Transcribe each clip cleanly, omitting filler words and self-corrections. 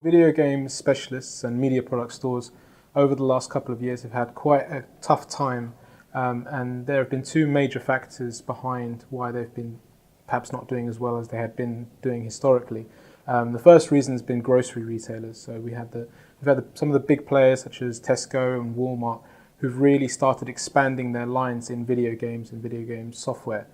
Video game specialists and media product stores over the last couple of years have had quite a tough time, and there have been two major factors behind why they've been perhaps not doing as well as they had been doing historically. The first reason has been grocery retailers. So we've had some of the big players such as Tesco and Walmart who've really started expanding their lines in video games and video game software.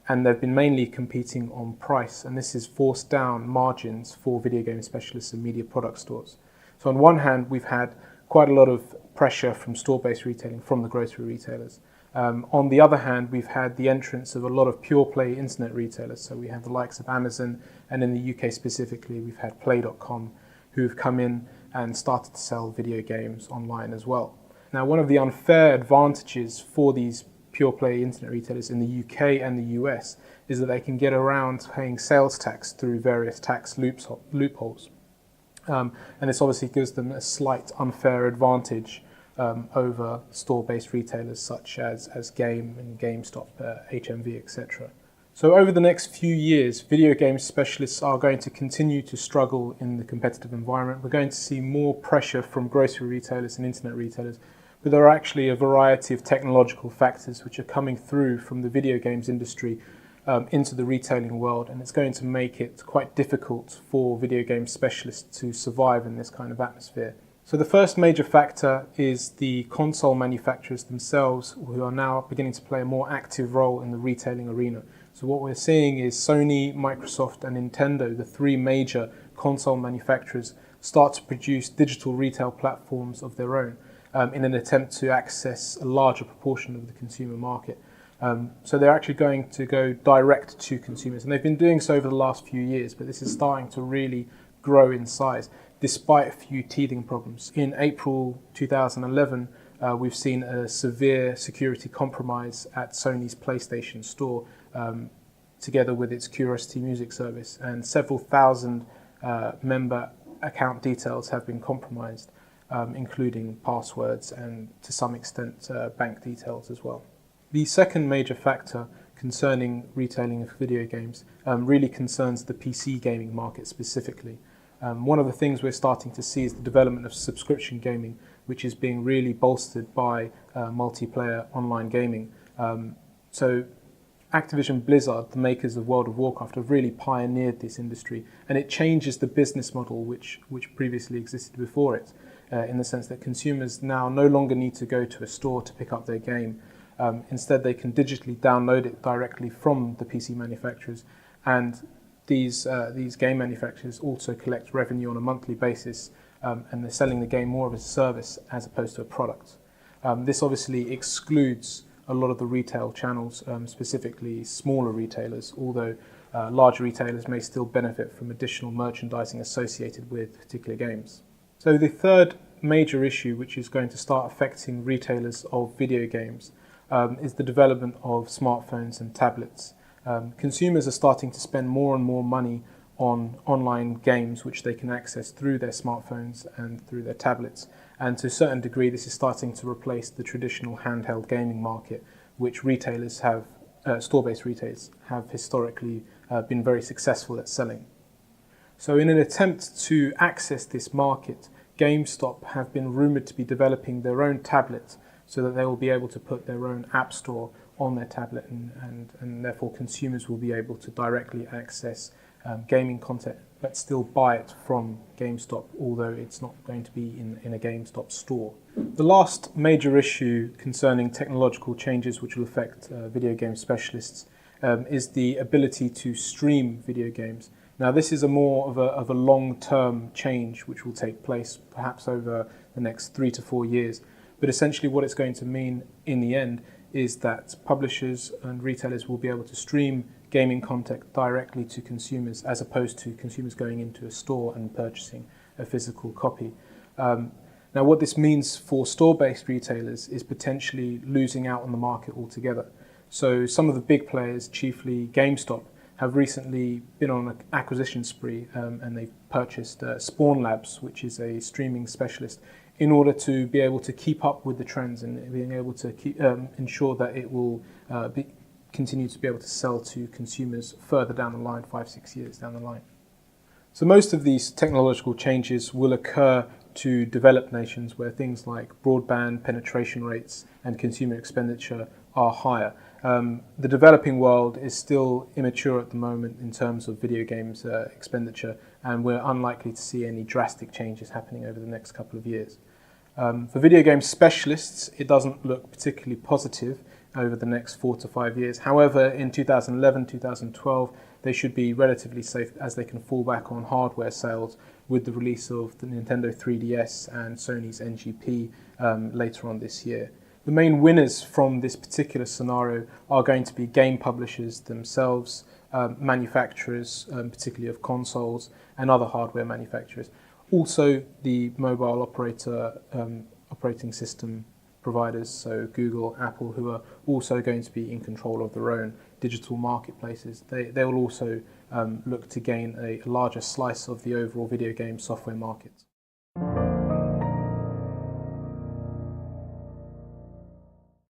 And they've been mainly competing on price, and this has forced down margins for video game specialists and media product stores. So on one hand, we've had quite a lot of pressure from store-based retailing from the grocery retailers. On the other hand, we've had the entrance of a lot of pure-play internet retailers. So we have the likes of Amazon, and in the UK specifically, we've had Play.com, who've come in and started to sell video games online as well. Now, one of the unfair advantages for these pure-play internet retailers in the UK and the US is that they can get around paying sales tax through various tax loopholes. And this obviously gives them a slight unfair advantage over store-based retailers such as Game and GameStop, HMV, etc. So over the next few years, video game specialists are going to continue to struggle in the competitive environment. We're going to see more pressure from grocery retailers and internet retailers, but there are actually a variety of technological factors which are coming through from the video games industry into the retailing world, and it's going to make it quite difficult for video game specialists to survive in this kind of atmosphere. So the first major factor is the console manufacturers themselves, who are now beginning to play a more active role in the retailing arena. So what we're seeing is Sony, Microsoft and Nintendo, the three major console manufacturers, start to produce digital retail platforms of their own in an attempt to access a larger proportion of the consumer market. So they're actually going to go direct to consumers, and they've been doing so over the last few years, but this is starting to really grow in size despite a few teething problems. In April 2011, we've seen a severe security compromise at Sony's PlayStation Store, together with its Curiosity Music service, and several thousand member account details have been compromised, including passwords and to some extent bank details as well. The second major factor concerning retailing of video games really concerns the PC gaming market specifically. One of the things we're starting to see is the development of subscription gaming, which is being really bolstered by multiplayer online gaming. So Activision Blizzard, the makers of World of Warcraft, have really pioneered this industry, and it changes the business model which previously existed before it, in the sense that consumers now no longer need to go to a store to pick up their game. Instead, they can digitally download it directly from the PC manufacturers, and these game manufacturers also collect revenue on a monthly basis, and they're selling the game more of a service as opposed to a product. This obviously excludes a lot of the retail channels, specifically smaller retailers, although larger retailers may still benefit from additional merchandising associated with particular games. So the third major issue which is going to start affecting retailers of video games is the development of smartphones and tablets. Consumers are starting to spend more and more money on online games which they can access through their smartphones and through their tablets. And to a certain degree, this is starting to replace the traditional handheld gaming market, which retailers have, store-based retailers have historically been very successful at selling. So in an attempt to access this market, GameStop have been rumored to be developing their own tablet so that they will be able to put their own app store on their tablet, and therefore consumers will be able to directly access gaming content but still buy it from GameStop, although it's not going to be in a GameStop store. The last major issue concerning technological changes which will affect video game specialists is the ability to stream video games. Now, this is more of a long-term change which will take place perhaps over the next 3 to 4 years. But essentially what it's going to mean in the end is that publishers and retailers will be able to stream gaming content directly to consumers, as opposed to consumers going into a store and purchasing a physical copy. Now, what this means for store-based retailers is potentially losing out on the market altogether. So some of the big players, chiefly GameStop, have recently been on an acquisition spree, and they've purchased Spawn Labs, which is a streaming specialist, in order to be able to keep up with the trends and being able to ensure that it will continue to be able to sell to consumers further down the line, 5-6 years down the line. So most of these technological changes will occur to developed nations where things like broadband penetration rates and consumer expenditure are higher. The developing world is still immature at the moment in terms of video games expenditure, and we're unlikely to see any drastic changes happening over the next couple of years. For video game specialists, it doesn't look particularly positive over the next 4 to 5 years. However, in 2011, 2012, they should be relatively safe as they can fall back on hardware sales with the release of the Nintendo 3DS and Sony's NGP later on this year. The main winners from this particular scenario are going to be game publishers themselves, manufacturers, particularly of consoles, and other hardware manufacturers. Also, the mobile operating system providers, so Google, Apple, who are also going to be in control of their own digital marketplaces. They will also look to gain a larger slice of the overall video game software market.